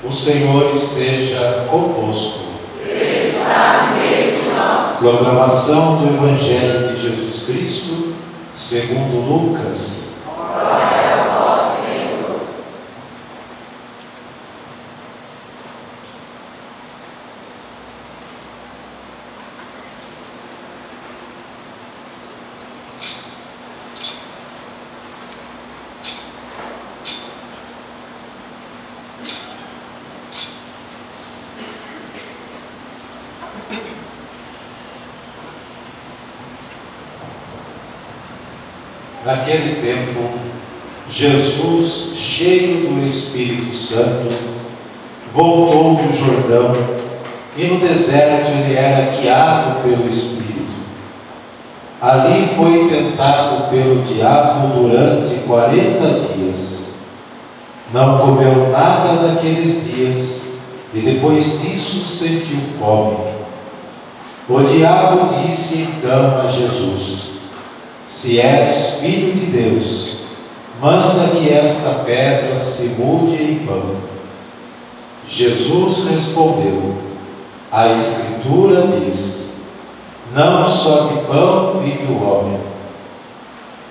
O Senhor esteja convosco. Ele está no meio de nós. Proclamação do Evangelho de Jesus Cristo, segundo Lucas. Glória a vós, Senhor. Naquele tempo, Jesus, cheio do Espírito Santo, voltou do Jordão, e no deserto ele era guiado pelo Espírito. Ali foi tentado pelo diabo durante 40 dias. Não comeu nada naqueles dias, e depois disso sentiu fome. O diabo disse então a Jesus: se és filho de Deus, manda que esta pedra se mude em pão. Jesus respondeu: a Escritura diz, não só de pão vive o homem.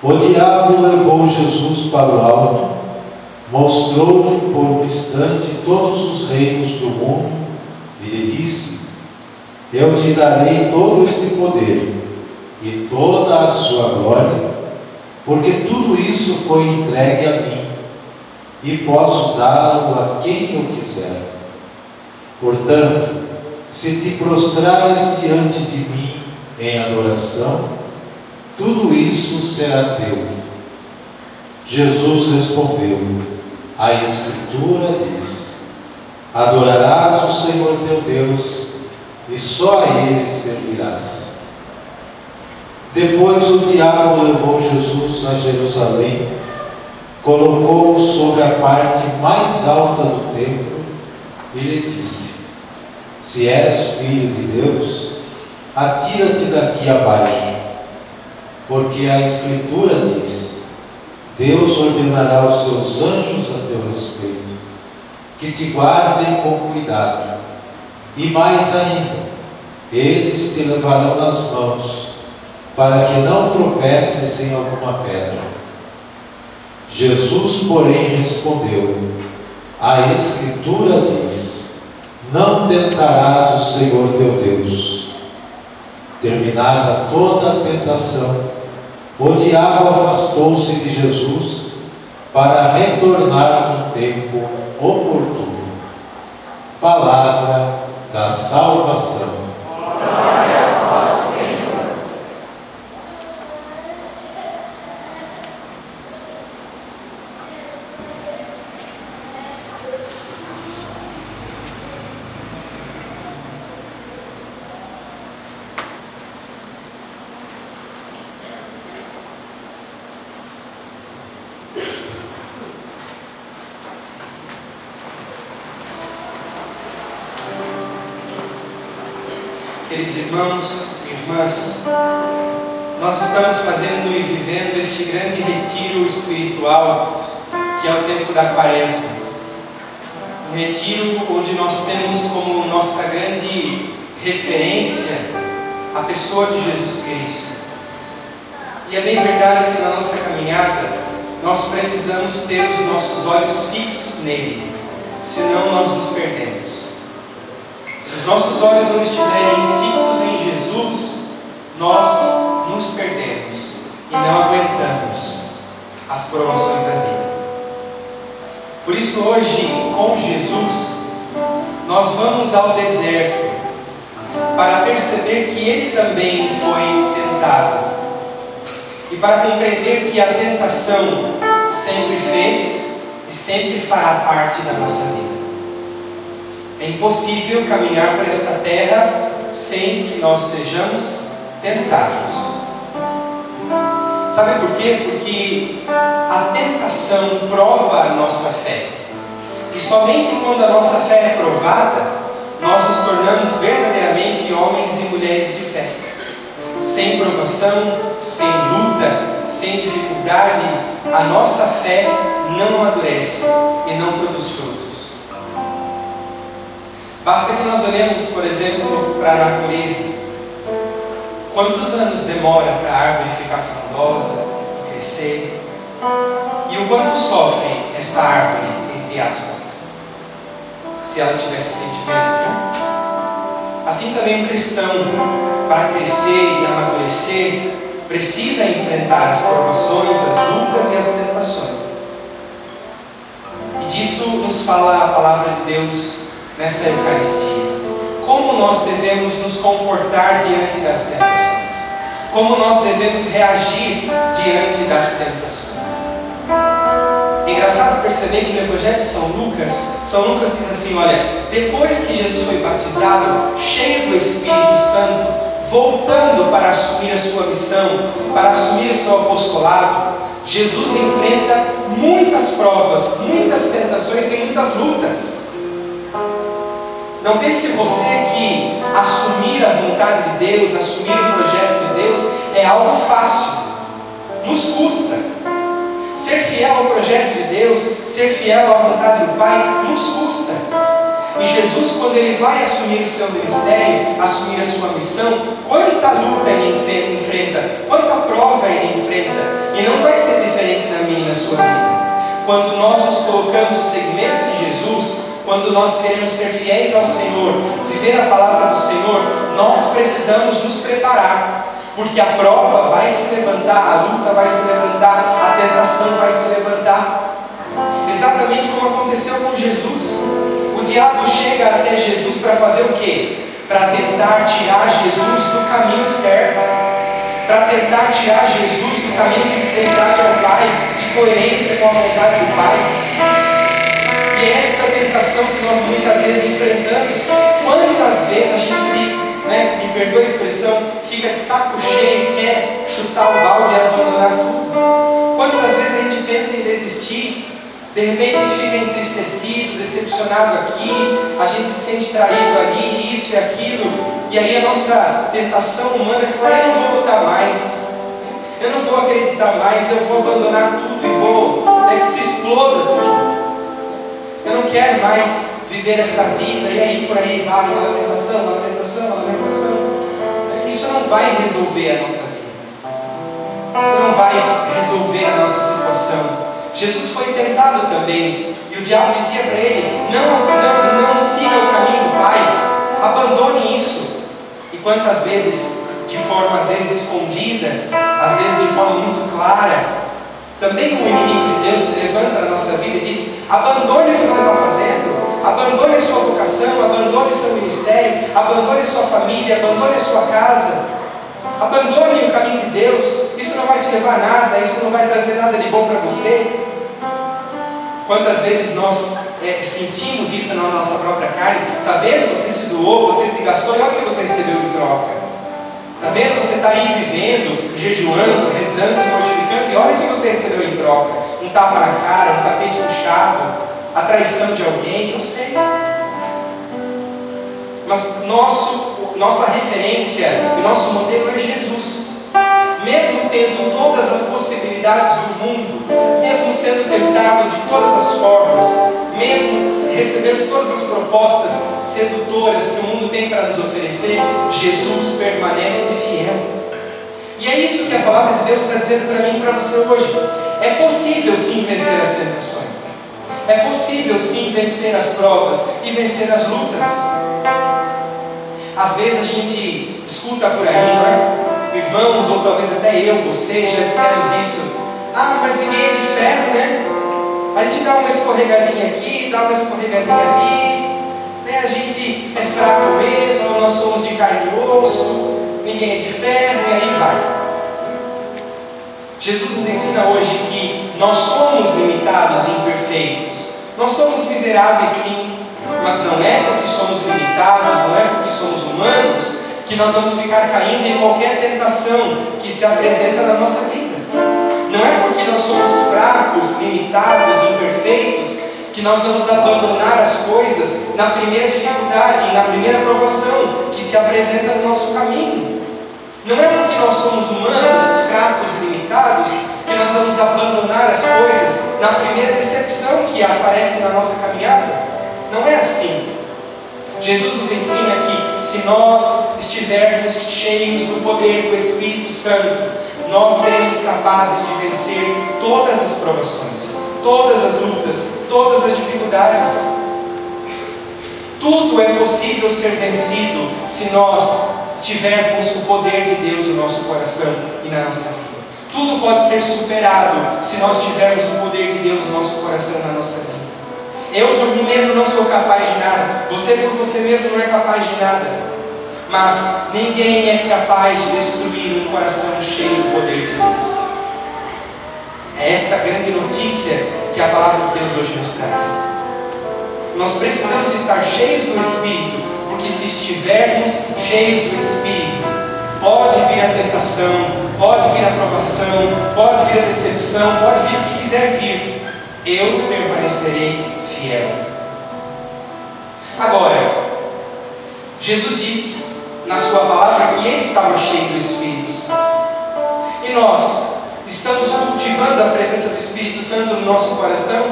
O diabo levou Jesus para o alto, mostrou-lhe por um instante todos os reinos do mundo e lhe disse: eu te darei todo este poder e toda a sua glória, porque tudo isso foi entregue a mim, e posso dá-lo a quem eu quiser. Portanto, se te prostrares diante de mim em adoração, tudo isso será teu. Jesus respondeu: a Escritura diz, adorarás o Senhor teu Deus, e só a Ele servirás. Depois o diabo levou Jesus a Jerusalém, colocou-o sobre a parte mais alta do templo e lhe disse: se és filho de Deus, atira-te daqui abaixo, porque a Escritura diz, Deus ordenará aos seus anjos a teu respeito, que te guardem com cuidado, e mais ainda, eles te levarão nas mãos, para que não tropeces em alguma pedra. Jesus, porém, respondeu: a Escritura diz, não tentarás o Senhor teu Deus. Terminada toda a tentação, o diabo afastou-se de Jesus para retornar no tempo oportuno. Palavra da salvação. Glória a vós, Senhor. Queridos irmãos e irmãs, nós estamos fazendo e vivendo este grande retiro espiritual que é o tempo da Quaresma. Um retiro onde nós temos como nossa grande referência a pessoa de Jesus Cristo. E é bem verdade que na nossa caminhada nós precisamos ter os nossos olhos fixos nele, senão nós nos perdemos. Se os nossos olhos não estiverem fixos em Jesus, nós nos perdemos e não aguentamos as provações da vida. Por isso hoje, com Jesus, nós vamos ao deserto para perceber que Ele também foi tentado e para compreender que a tentação sempre fez e sempre fará parte da nossa vida. É impossível caminhar por esta terra sem que nós sejamos tentados. Sabe por quê? Porque a tentação prova a nossa fé. E somente quando a nossa fé é provada, nós nos tornamos verdadeiramente homens e mulheres de fé. Sem provação, sem luta, sem dificuldade, a nossa fé não amadurece e não produz frutos. Basta que nós olhemos, por exemplo, para a natureza. Quantos anos demora para a árvore ficar frondosa, crescer? E o quanto sofre esta árvore, entre aspas, se ela tivesse sentimento, né? Assim também um cristão, para crescer e amadurecer, precisa enfrentar as provações, as lutas e as tentações. E disso nos fala a palavra de Deus nesta Eucaristia. Como nós devemos nos comportar diante das tentações? Como nós devemos reagir diante das tentações? É engraçado perceber que no Evangelho de São Lucas diz assim, olha, depois que Jesus foi batizado, cheio do Espírito Santo, voltando para assumir a sua missão, para assumir o seu apostolado, Jesus enfrenta muitas provas, muitas tentações e muitas lutas. Não pense você que assumir a vontade de Deus, assumir o projeto de Deus é algo fácil. Nos custa. Ser fiel ao projeto de Deus, ser fiel à vontade do Pai, nos custa. E Jesus, quando Ele vai assumir o seu ministério, assumir a sua missão, quanta luta Ele enfrenta, quanta prova Ele enfrenta. E não vai ser diferente na minha e na sua vida. Quando nós nos colocamos no segmento de Jesus, quando nós queremos ser fiéis ao Senhor, viver a palavra do Senhor, nós precisamos nos preparar. Porque a prova vai se levantar, a luta vai se levantar, a tentação vai se levantar. Exatamente como aconteceu com Jesus. O diabo chega até Jesus para fazer o quê? Para tentar tirar Jesus do caminho certo. Para tentar tirar Jesus do caminho de fidelidade ao Pai, de coerência com a vontade do Pai. E é esta tentação que nós muitas vezes enfrentamos. Quantas vezes a gente me perdoa a expressão, fica de saco cheio e quer chutar o balde e abandonar tudo? Quantas vezes a gente pensa em desistir, de repente a gente fica entristecido, decepcionado aqui, a gente se sente traído ali, isso e aquilo, e aí a nossa tentação humana é falar, eu não vou lutar mais, eu não vou acreditar mais, eu vou abandonar tudo e vou, que se exploda tudo. Eu não quero mais viver essa vida, e aí por aí vai a lamentação. Isso não vai resolver a nossa vida. Isso não vai resolver a nossa situação. Jesus foi tentado também, e o diabo dizia para ele, não siga o caminho do Pai, abandone isso. E quantas vezes, de forma às vezes escondida, às vezes de forma muito clara, também o inimigo de Deus se levanta na nossa vida e diz, abandone o que você está fazendo, abandone a sua vocação, abandone o seu ministério, abandone a sua família, abandone a sua casa, abandone o caminho de Deus, isso não vai te levar a nada, isso não vai trazer nada de bom para você. Quantas vezes nós sentimos isso na nossa própria carne? Está vendo? Você se doou, você se gastou, e olha o que você recebeu em troca. Está vendo? Você está aí vivendo, jejuando, rezando, se mortificando, e olha o que você recebeu em troca. Um tapa na cara, um tapete puxado, a traição de alguém, não sei. Mas nossa referência e nosso modelo é Jesus. Mesmo tendo todas as possibilidades do mundo, mesmo sendo tentado de todas as formas, mesmo recebendo todas as propostas sedutoras que o mundo tem para nos oferecer, Jesus permanece fiel. E é isso que a palavra de Deus está dizendo para mim e para você hoje. É possível sim vencer as tentações. É possível sim vencer as provas e vencer as lutas. Às vezes a gente escuta por aí, não é? Irmãos, ou talvez até eu, você, já dissemos isso. Ah, mas ninguém é de ferro, né? A gente dá uma escorregadinha aqui, dá uma escorregadinha ali, né? A gente é fraco mesmo, nós somos de carne e osso, ninguém é de ferro, e aí vai. Jesus nos ensina hoje que nós somos limitados e imperfeitos. Nós somos miseráveis sim, mas não é porque somos limitados, não é porque somos humanos, que nós vamos ficar caindo em qualquer tentação que se apresenta na nossa vida. Não é porque nós somos fracos, limitados, imperfeitos, que nós vamos abandonar as coisas na primeira dificuldade, na primeira provação que se apresenta no nosso caminho. Não é porque nós somos humanos, fracos, limitados, que nós vamos abandonar as coisas na primeira decepção que aparece na nossa caminhada. Não é assim. Jesus nos ensina que se nós estivermos cheios do poder do Espírito Santo, nós seremos capazes de vencer todas as provações, todas as lutas, todas as dificuldades. Tudo é possível ser vencido se nós tivermos o poder de Deus no nosso coração e na nossa vida. Tudo pode ser superado se nós tivermos o poder de Deus no nosso coração e na nossa vida. Eu por mim mesmo não sou capaz de nada. Você por você mesmo não é capaz de nada. Mas ninguém é capaz de destruir um coração cheio do poder de Deus. É essa grande notícia que a palavra de Deus hoje nos traz. Nós precisamos estar cheios do Espírito, porque se estivermos cheios do Espírito, pode vir a tentação, pode vir a provação, pode vir a decepção, pode vir o que quiser vir, eu permanecerei fiel. Agora, Jesus disse na sua palavra que Ele estava cheio do Espírito Santo. E nós estamos cultivando a presença do Espírito Santo no nosso coração?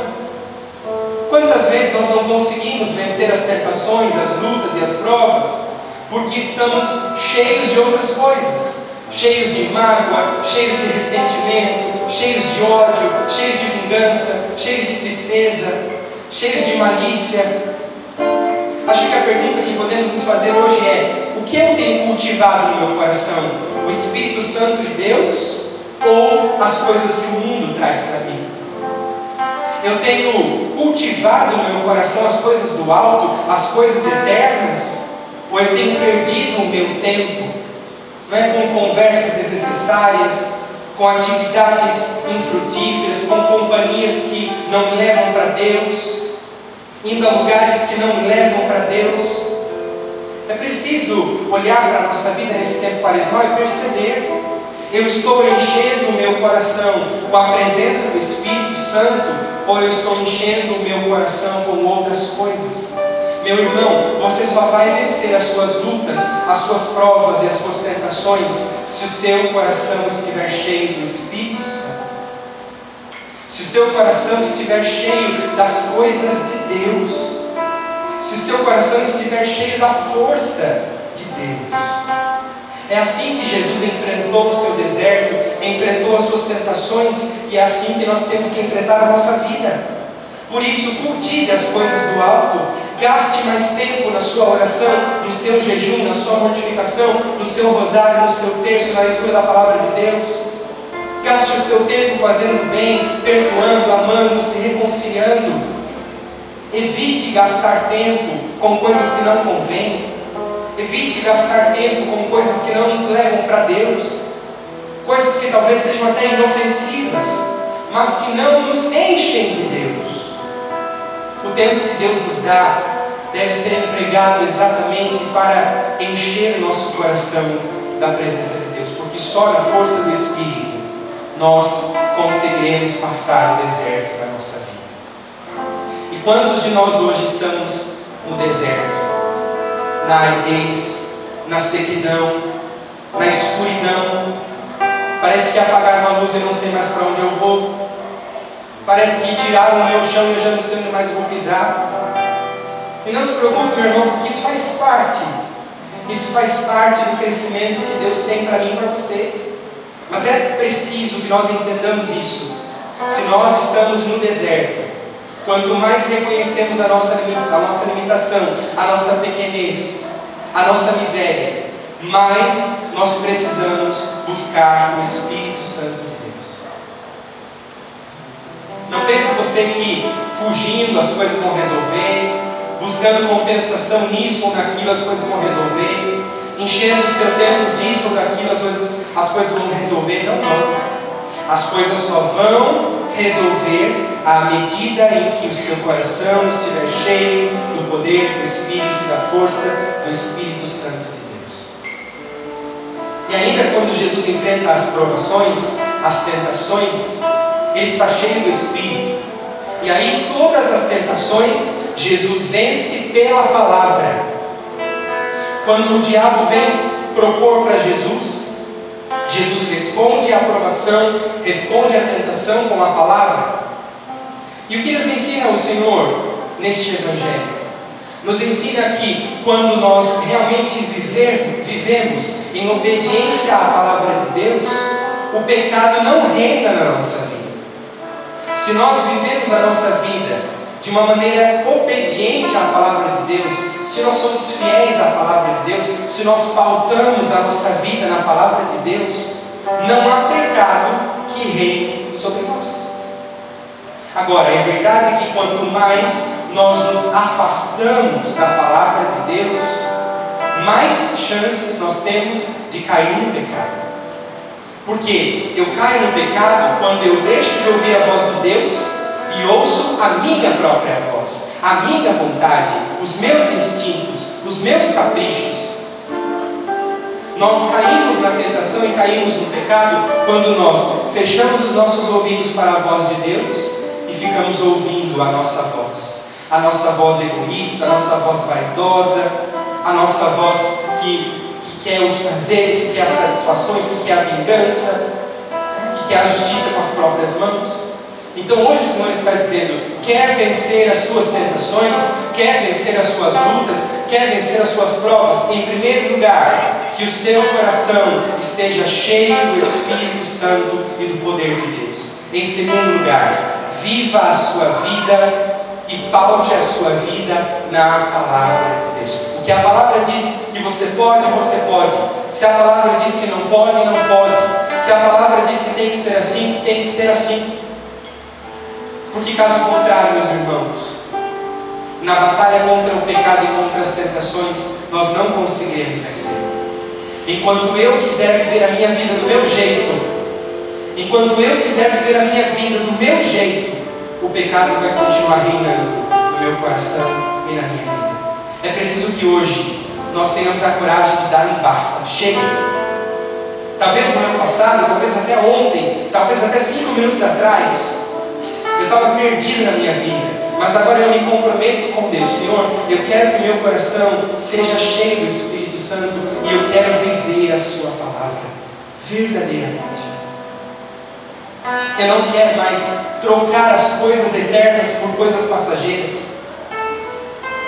Quantas vezes nós não conseguimos vencer as tentações, as lutas e as provas, porque estamos cheios de outras coisas, cheios de mágoa, cheios de ressentimento, cheios de ódio, cheios de vingança, cheios de tristeza, cheios de malícia. Acho que a pergunta que podemos nos fazer hoje é: o que eu tenho cultivado no meu coração? O Espírito Santo de Deus ou as coisas que o mundo traz para mim? Eu tenho cultivado no meu coração as coisas do alto, as coisas eternas? Ou eu tenho perdido o meu tempo, não é, com conversas desnecessárias, com atividades infrutíferas, com companhias que não me levam para Deus, indo a lugares que não me levam para Deus? É preciso olhar para a nossa vida nesse tempo quaresmal e perceber: eu estou enchendo o meu coração com a presença do Espírito Santo, ou eu estou enchendo o meu coração com outras coisas? Meu irmão, você só vai vencer as suas lutas, as suas provas e as suas tentações se o seu coração estiver cheio do Espírito Santo. Se o seu coração estiver cheio das coisas de Deus. Se o seu coração estiver cheio da força de Deus. É assim que Jesus enfrentou o seu deserto, enfrentou as suas tentações, e é assim que nós temos que enfrentar a nossa vida. Por isso, cultive as coisas do alto, gaste mais tempo na sua oração, no seu jejum, na sua mortificação, no seu rosário, no seu terço, na leitura da palavra de Deus. Gaste o seu tempo fazendo bem, perdoando, amando, se reconciliando. Evite gastar tempo com coisas que não convêm. Evite gastar tempo com coisas que não nos levam para Deus, coisas que talvez sejam até inofensivas, mas que não nos enchem de Deus. O tempo que Deus nos dá deve ser empregado exatamente para encher o nosso coração da presença de Deus, porque só na força do Espírito nós conseguiremos passar o deserto da nossa vida. E quantos de nós hoje estamos no deserto? Na aridez, na sequidão, na escuridão. Parece que apagaram a luz e eu não sei mais para onde eu vou. Parece que tiraram o meu chão e eu já não sei onde mais vou pisar. E não se preocupe, meu irmão, porque isso faz parte. Isso faz parte do crescimento que Deus tem para mim e para você. Mas é preciso que nós entendamos isso. Se nós estamos no deserto, quanto mais reconhecemos a nossa limitação, a nossa pequenez, a nossa miséria, mais nós precisamos buscar o Espírito Santo de Deus. Não pense você que fugindo as coisas vão resolver, buscando compensação nisso ou naquilo as coisas vão resolver, enchendo o seu tempo disso ou daquilo as coisas vão resolver. Não vão. As coisas só vão resolver à medida em que o seu coração estiver cheio do poder do Espírito e da força do Espírito Santo de Deus. E ainda quando Jesus enfrenta as provações, as tentações, Ele está cheio do Espírito. E aí todas as tentações Jesus vence pela palavra. Quando o diabo vem propor para Jesus, Jesus responde à provação, responde à tentação com a palavra. E o que nos ensina o Senhor neste Evangelho? Nos ensina que quando nós realmente vivemos em obediência à palavra de Deus, o pecado não reina na nossa vida. Se nós vivemos a nossa vida de uma maneira obediente à palavra de Deus, se nós somos fiéis à palavra de Deus, se nós pautamos a nossa vida na palavra de Deus, não há pecado que reine sobre nós. Agora, é verdade que quanto mais nós nos afastamos da palavra de Deus, mais chances nós temos de cair no pecado. Porque eu caio no pecado quando eu deixo de ouvir a voz de Deus e ouço a minha própria voz, a minha vontade, os meus instintos, os meus caprichos. Nós caímos na tentação e caímos no pecado quando nós fechamos os nossos ouvidos para a voz de Deus e ficamos ouvindo a nossa voz egoísta, a nossa voz vaidosa, a nossa voz que quer os prazeres, que quer as satisfações, que quer a vingança, que quer a justiça com as próprias mãos. Então hoje o Senhor está dizendo: quer vencer as suas tentações, quer vencer as suas lutas, quer vencer as suas provas, em primeiro lugar, que o seu coração esteja cheio do Espírito Santo e do poder de Deus. Em segundo lugar, viva a sua vida e paute a sua vida na palavra de Deus. O que a palavra diz que você pode, você pode. Se a palavra diz que não pode, não pode. Se a palavra diz que tem que ser assim, tem que ser assim. Porque caso contrário, meus irmãos, na batalha contra o pecado e contra as tentações, nós não conseguiremos vencer. Enquanto eu quiser viver a minha vida do meu jeito, enquanto eu quiser viver a minha vida do meu jeito, o pecado vai continuar reinando no meu coração e na minha vida. É preciso que hoje nós tenhamos a coragem de dar um basta, chega. Talvez no ano passado, talvez até ontem, talvez até 5 minutos atrás, eu estava perdido na minha vida, mas agora eu me comprometo com Deus. Senhor, eu quero que meu coração seja cheio do Espírito Santo e eu quero viver a sua palavra verdadeiramente. Eu não quero mais trocar as coisas eternas por coisas passageiras.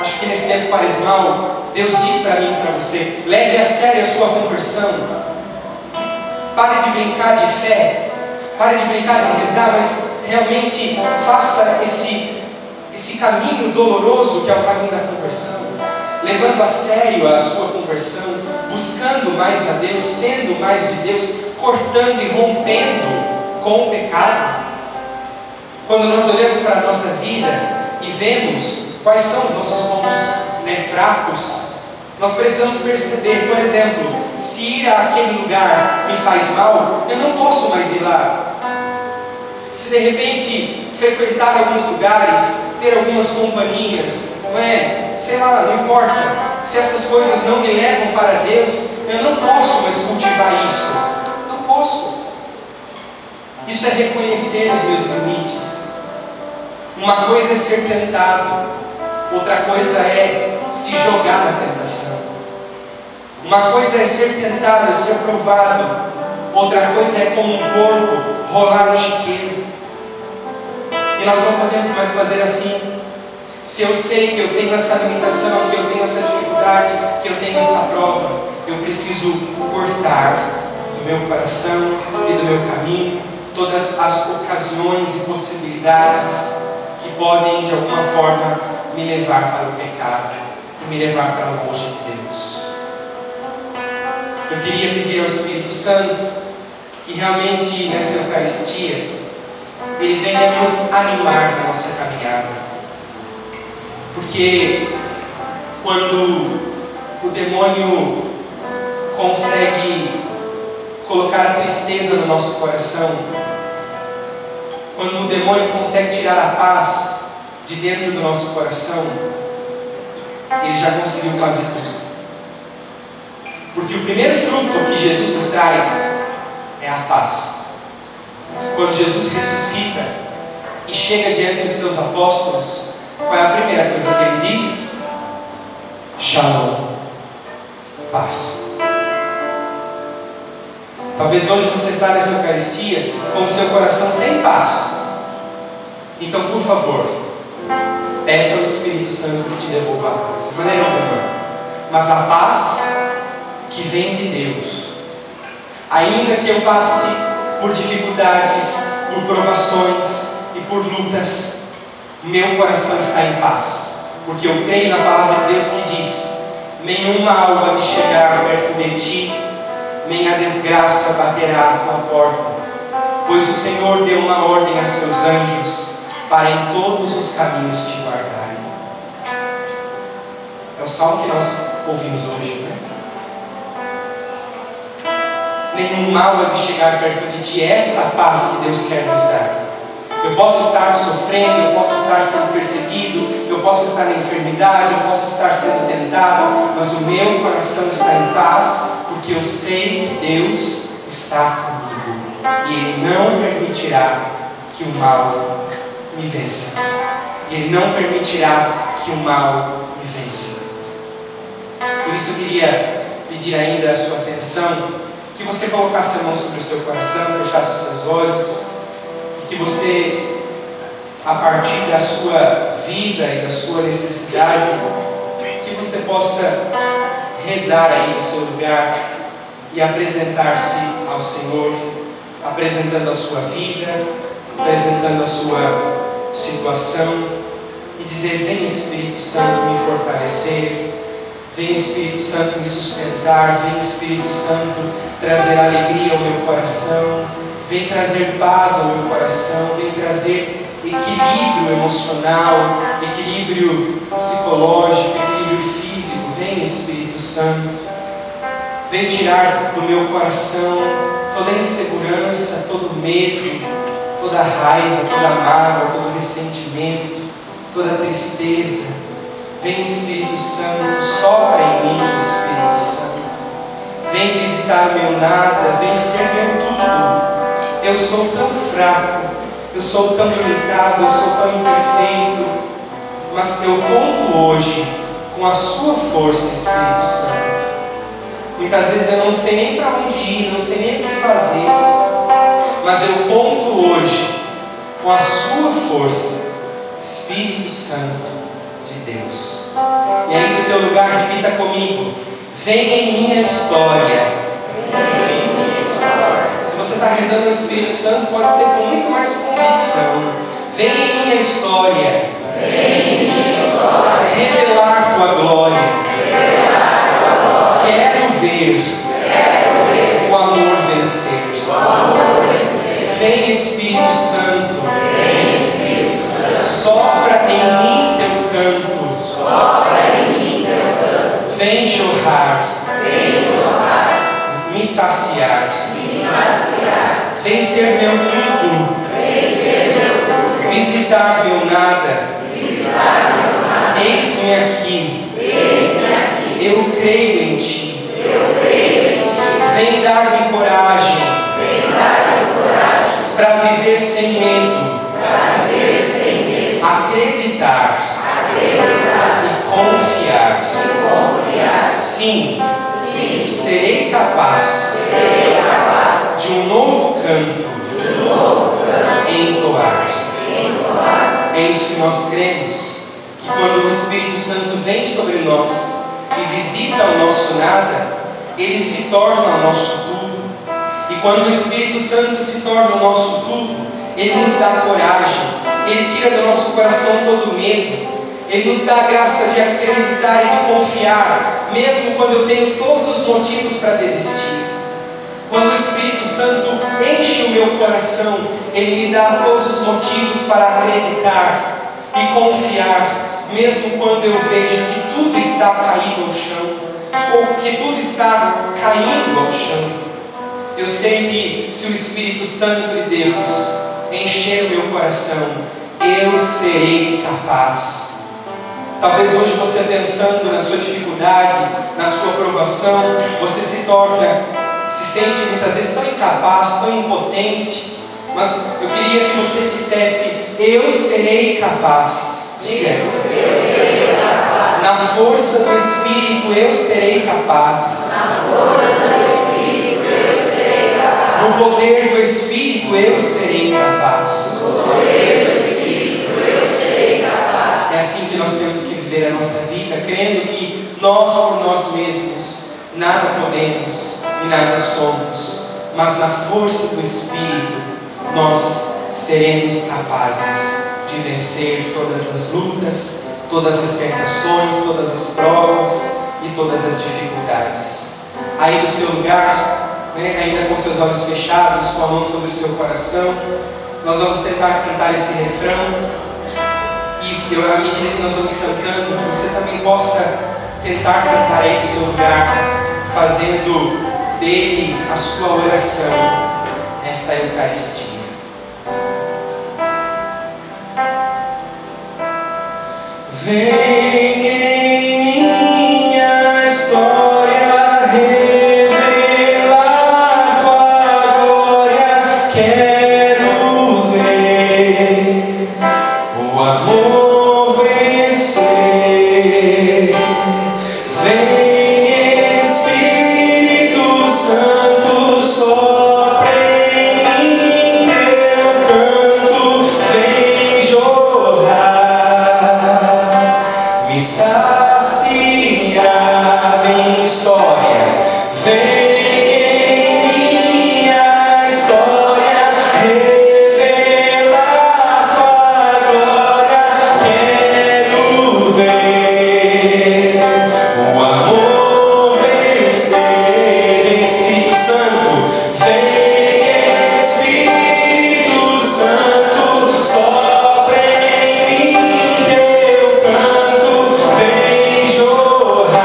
Acho que nesse tempo quaresmal, Deus diz para mim e para você: leve a sério a sua conversão. Pare de brincar de fé, pare de brincar de rezar, mas realmente faça esse caminho doloroso que é o caminho da conversão, levando a sério a sua conversão, buscando mais a Deus, sendo mais de Deus, cortando e rompendo com o pecado. Quando nós olhamos para a nossa vida e vemos quais são os nossos pontos fracos, nós precisamos perceber, por exemplo, se ir àquele lugar me faz mal, eu não posso mais ir lá. Se de repente frequentar alguns lugares, ter algumas companhias, sei lá, não importa. Se essas coisas não me levam para Deus, eu não posso mais cultivar isso. Não posso. Isso é reconhecer os meus limites. Uma coisa é ser tentado, outra coisa é se jogar na tentação. Uma coisa é ser tentado, é ser provado, outra coisa é como um porco rolar no chiqueiro. E nós não podemos mais fazer assim. Se eu sei que eu tenho essa limitação, que eu tenho essa dificuldade, que eu tenho essa prova, eu preciso cortar do meu coração e do meu caminho todas as ocasiões e possibilidades que podem de alguma forma me levar para o pecado e me levar para longe de Deus. Eu queria pedir ao Espírito Santo que realmente nessa Eucaristia Ele venha nos animar na nossa caminhada. Porque quando o demônio consegue colocar a tristeza no nosso coração, quando o demônio consegue tirar a paz de dentro do nosso coração, ele já conseguiu quase tudo. Porque o primeiro fruto que Jesus nos traz é a paz. Quando Jesus ressuscita e chega diante dos seus apóstolos, qual é a primeira coisa que ele diz? Shalom, paz. Talvez hoje você está nessa Eucaristia com o seu coração sem paz. Então, por favor, peça ao Espírito Santo que te devolva a paz. De maneira alguma. Mas a paz que vem de Deus. Ainda que eu passe por dificuldades, por provações e por lutas, meu coração está em paz. Porque eu creio na palavra de Deus que diz: nenhuma alma de chegar perto de ti, nem a desgraça baterá à tua porta. Pois o Senhor deu uma ordem a seus anjos para em todos os caminhos te guardarem. É o salmo que nós ouvimos hoje, né? Nenhum mal há de chegar perto de ti. Esta paz que Deus quer nos dar. Eu posso estar sofrendo, eu posso estar sendo perseguido, eu posso estar na enfermidade, eu posso estar sendo tentado, mas o meu coração está em paz, porque eu sei que Deus está comigo e Ele não permitirá que o mal me vença. Ele não permitirá que o mal me vença. Por isso eu queria pedir ainda a sua atenção, que você colocasse a mão sobre o seu coração, fechasse os seus olhos, e que você, a partir da sua vida e da sua necessidade, que você possa rezar aí no seu lugar e apresentar-se ao Senhor, apresentando a sua vida, apresentando a sua situação, e dizer: vem Espírito Santo me fortalecer, vem Espírito Santo me sustentar, vem Espírito Santo trazer alegria ao meu coração, vem trazer paz ao meu coração, vem trazer equilíbrio emocional, equilíbrio psicológico, equilíbrio físico. Vem Espírito Santo, vem tirar do meu coração toda insegurança, todo medo, toda raiva, toda mágoa, todo ressentimento, toda tristeza. Vem Espírito Santo, sopra em mim, Espírito Santo. Vem visitar meu nada, vem ser meu tudo. Eu sou tão fraco, eu sou tão limitado, eu sou tão imperfeito, mas eu conto hoje com a sua força, Espírito Santo. Muitas vezes eu não sei nem para onde ir, não sei nem o que fazer, mas eu conto hoje com a sua força, Espírito Santo de Deus. E aí no seu lugar, repita comigo: vem em minha história. Se você está rezando no Espírito Santo, pode ser com muito mais convicção. Vem em minha história. Revelar tua glória. Quero ver o amor vencer. Vem Espírito Santo. Sopra em mim teu canto. Vem jorrar. Me saciar. Vem ser meu tudo. Visitar meu nada. Eis-me aqui. Eu creio em ti. Vem dar-me coragem para viver sem medo. Acreditar e confiar. Sim, serei capaz de um novo canto entoar. É isso que nós cremos, que quando o Espírito Santo vem sobre nós e visita o nosso nada, ele se torna o nosso tudo. E quando o Espírito Santo se torna o nosso tudo, ele nos dá coragem, ele tira do nosso coração todo medo, ele nos dá a graça de acreditar e de confiar, mesmo quando eu tenho todos os motivos para desistir. Quando o Espírito Santo enche o meu coração, ele me dá todos os motivos para acreditar e confiar, mesmo quando eu vejo que tudo está caído ao chão, ou que tudo está caindo ao chão. Eu sei que se o Espírito Santo de Deus encher o meu coração, eu serei capaz. Talvez hoje você, pensando na sua dificuldade, na sua provação, você se sente muitas vezes tão incapaz, tão impotente, mas eu queria que você dissesse: eu serei capaz. Diga: na força do Espírito eu serei capaz. No poder do Espírito eu serei capaz. É assim que nós temos que viver a nossa vida, crendo que nós por nós mesmos nada podemos e nada somos, mas na força do Espírito nós seremos capazes de vencer todas as lutas, todas as tentações, todas as provas e todas as dificuldades. Aí do seu lugar, ainda com seus olhos fechados, com a mão sobre o seu coração, nós vamos tentar cantar esse refrão. E à medida que nós vamos cantando, que você também possa tentar cantar aí do seu lugar, fazendo dele a sua oração nesta Eucaristia. Vem em minha história revelar tua glória, quero ver o amor vencer. Vem Espírito Santo, sopra em mim teu canto, vem jorrar, me saciar, vem história, vem em minha história revelar tua glória, quero ver o amor vencer. Vem Espírito Santo, vem Espírito Santo, sopra em mim teu canto, vem jorrar,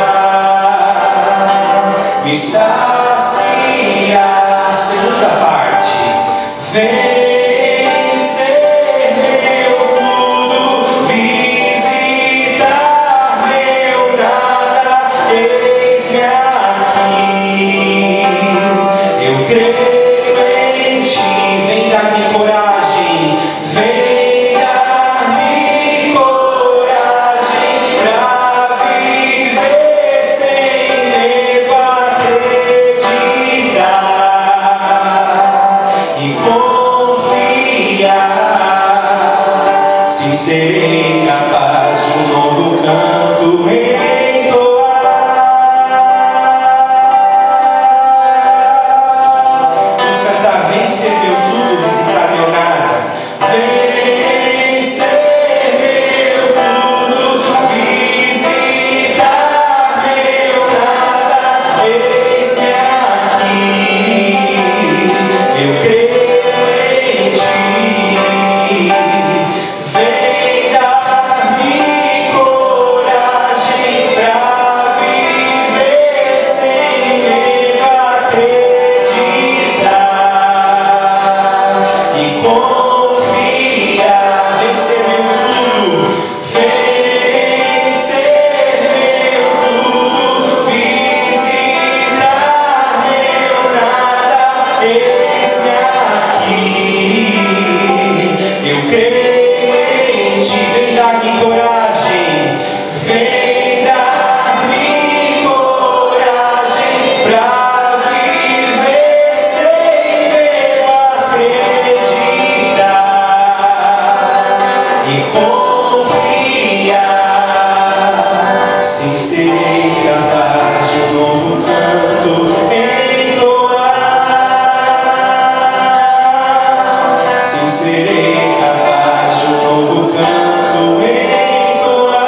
me saciar. Segunda parte. Vem ser meu tudo, visitar meu nada, eis-me aqui. Eu creio em ti, vem dar-me coragem, vem dar-me coragem pra viver sem medo, acreditar e confiar. Se serei capaz de um novo canto entoar. Vamos cantar, vem ser meu tudo, visitar meu nada. Vem ser meu tudo, visitar meu nada, eis-me aqui. Eu creio em ti, vem dar-me coragem pra viver sem medo, acreditar e confiar. Vem ser meu tudo, vem ser meu tudo, visitar meu nada, eis-me aqui. Eu creio em ti, vem dar-me coragem, vem dar-me coragem pra viver sem medo, acreditar e confiar. Sim, serei capaz de um novo canto entoar. Sim, serei capaz de um novo canto entoar.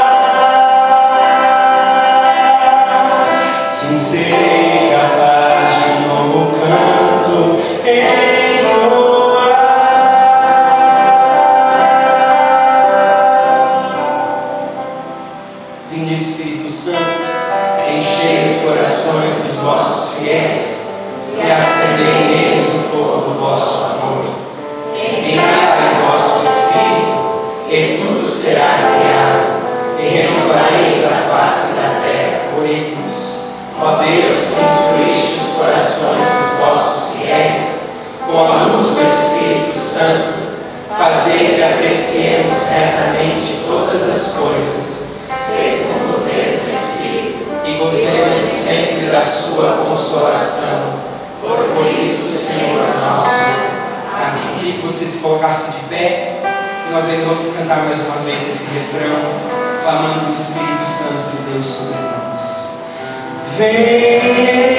Sim, serei capaz de um novo canto entoar. Vinde Espírito Santo, enchei os corações dos vossos fiéis e acendei neles o fogo do vosso amor. Enviai o vosso Espírito, e tudo será criado, e renovareis a face da terra. Oremos. Ó Deus, que instruíste os corações dos vossos fiéis com a luz do Espírito Santo, fazei que apreciemos retamente todas as coisas, segundo o mesmo Espírito, e gozemos sempre da sua consolação. Por Cristo Senhor nosso. Amém. Queria que você se colocasse de pé e nós ainda vamos cantar mais uma vez esse refrão. clamando o Espírito Santo de Deus sobre nós. Vem